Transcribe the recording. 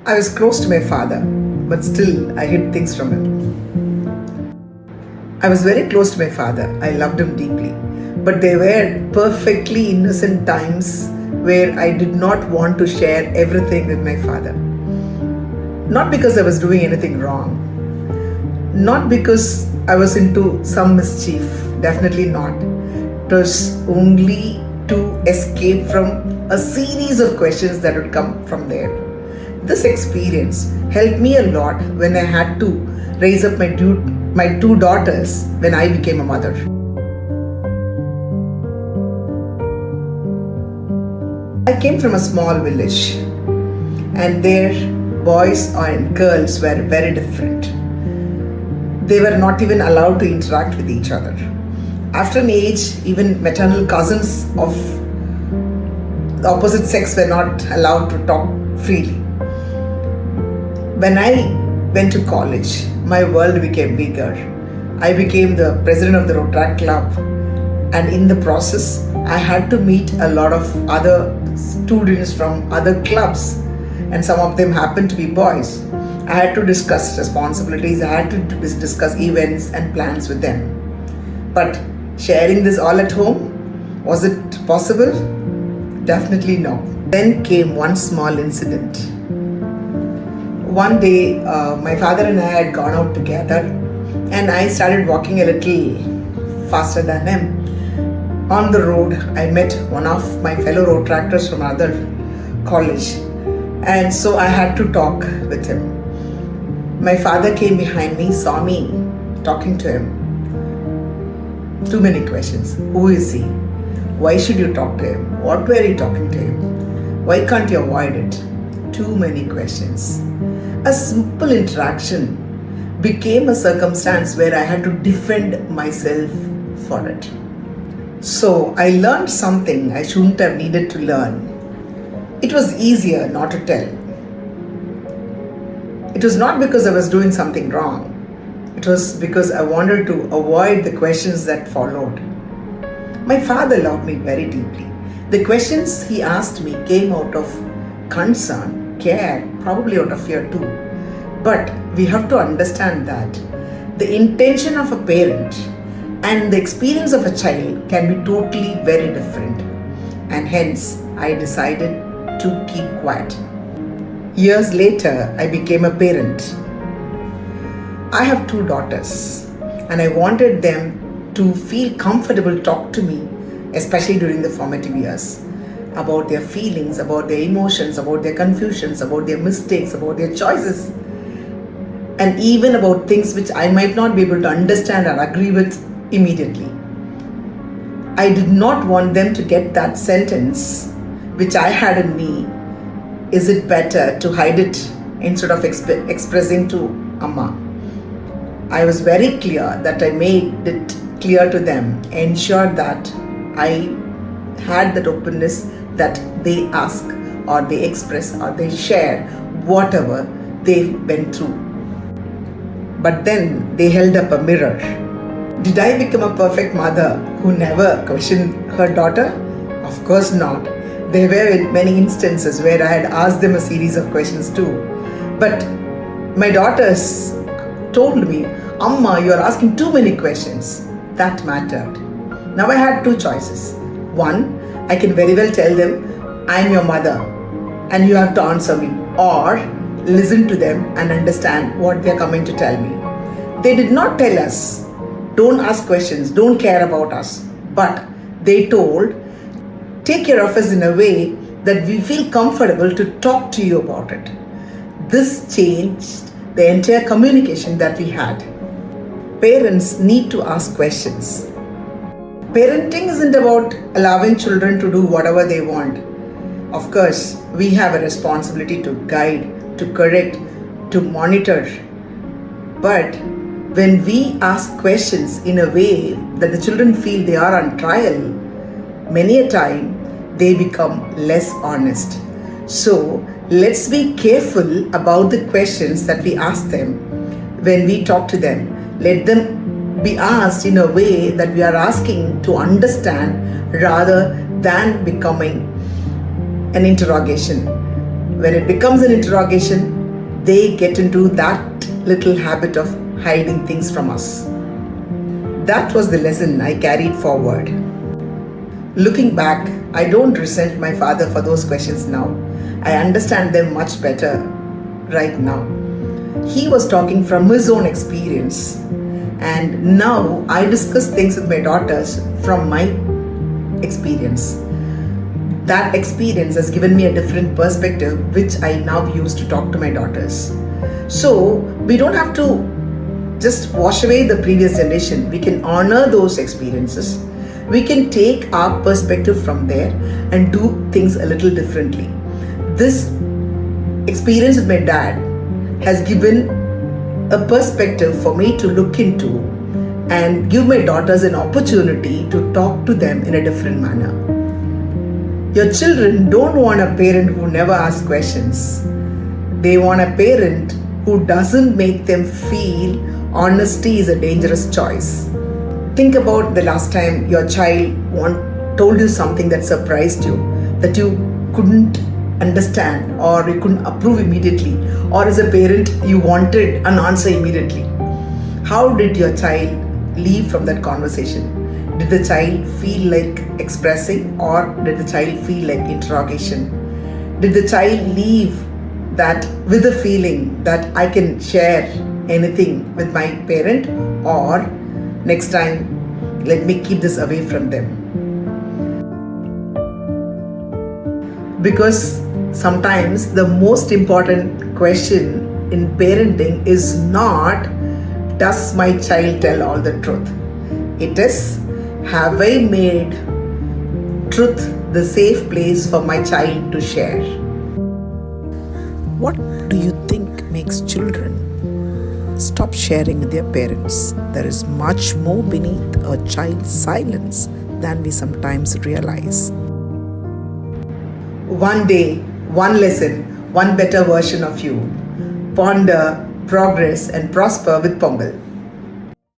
I was close to my father, but still I hid things from him. I was very close to my father. I loved him deeply. But there were perfectly innocent times where I did not want to share everything with my father. Not because I was doing anything wrong. Not because I was into some mischief. Definitely not. It was only to escape from a series of questions that would come from there. This experience helped me a lot when I had to raise up my two daughters when I became a mother. I came from a small village, and their boys and girls were very different. They were not even allowed to interact with each other. After an age, even maternal cousins of the opposite sex were not allowed to talk freely. When I went to college, my world became bigger. I became the president of the Rotary Club, and in the process, I had to meet a lot of other students from other clubs, and some of them happened to be boys. I had to discuss responsibilities, I had to discuss events and plans with them. But sharing this all at home, was it possible? Definitely no. Then came one small incident. One day, my father and I had gone out together, and I started walking a little faster than him. On the road, I met one of my fellow road tractors from another college, and so I had to talk with him. My father came behind me, saw me talking to him. Too many questions. Who is he? Why should you talk to him? What were you talking to him? Why can't you avoid it? Too many questions. A simple interaction became a circumstance where I had to defend myself for it. So I learned something I shouldn't have needed to learn. It was easier not to tell. It was not because I was doing something wrong. It was because I wanted to avoid the questions that followed. My father loved me very deeply. The questions he asked me came out of concern, care, probably out of fear too. But we have to understand that the intention of a parent and the experience of a child can be totally very different. And hence, I decided to keep quiet. Years later, I became a parent. I have two daughters, and I wanted them to feel comfortable to talk to me, especially during the formative years, about their feelings, about their emotions, about their confusions, about their mistakes, about their choices, and even about things which I might not be able to understand or agree with immediately. I did not want them to get that sentence which I had in me, is it better to hide it instead of expressing to Amma? I was very clear that I made it clear to them, ensured that I had that openness that they ask or they express or they share whatever they went through. But then they held up a mirror. Did I become a perfect mother who never questioned her daughter? Of course not. There were many instances where I had asked them a series of questions too. But my daughters told me, Amma, you are asking too many questions. That mattered. Now I had two choices. One, I can very well tell them, I am your mother and you have to answer me. Or listen to them and understand what they are coming to tell me. They did not tell us, don't ask questions, don't care about us. But they told, take care of us in a way that we feel comfortable to talk to you about it. This changed the entire communication that we had. Parents need to ask questions. Parenting isn't about allowing children to do whatever they want. Of course, we have a responsibility to guide, to correct, to monitor. But when we ask questions in a way that the children feel they are on trial, many a time they become less honest. So let's be careful about the questions that we ask them when we talk to them. Let them be asked in a way that we are asking to understand rather than becoming an interrogation. When it becomes an interrogation, they get into that little habit of hiding things from us. That was the lesson I carried forward. Looking back, I don't resent my father for those questions now. I understand them much better right now. He was talking from his own experience, and now I discuss things with my daughters from my experience. That experience has given me a different perspective, which I now use to talk to my daughters. So we don't have to just wash away the previous generation. We can honor those experiences. We can take our perspective from there and do things a little differently. This experience with my dad has given a perspective for me to look into and give my daughters an opportunity to talk to them in a different manner. Your children don't want a parent who never asks questions. They want a parent who doesn't make them feel honesty is a dangerous choice. Think about the last time your child told you something that surprised you, that you couldn't understand or you couldn't approve immediately, or as a parent you wanted an answer immediately. How did your child leave from that conversation? Did the child feel like expressing, or did the child feel like interrogation? Did the child leave that with the feeling that I can share anything with my parent, or next time let me keep this away from them? Because sometimes the most important question in parenting is not, does my child tell all the truth? It is, have I made truth the safe place for my child to share? What do you think makes children stop sharing with their parents? There is much more beneath a child's silence than we sometimes realize. One day, one lesson, one better version of you. Ponder, progress, and prosper with Pongal.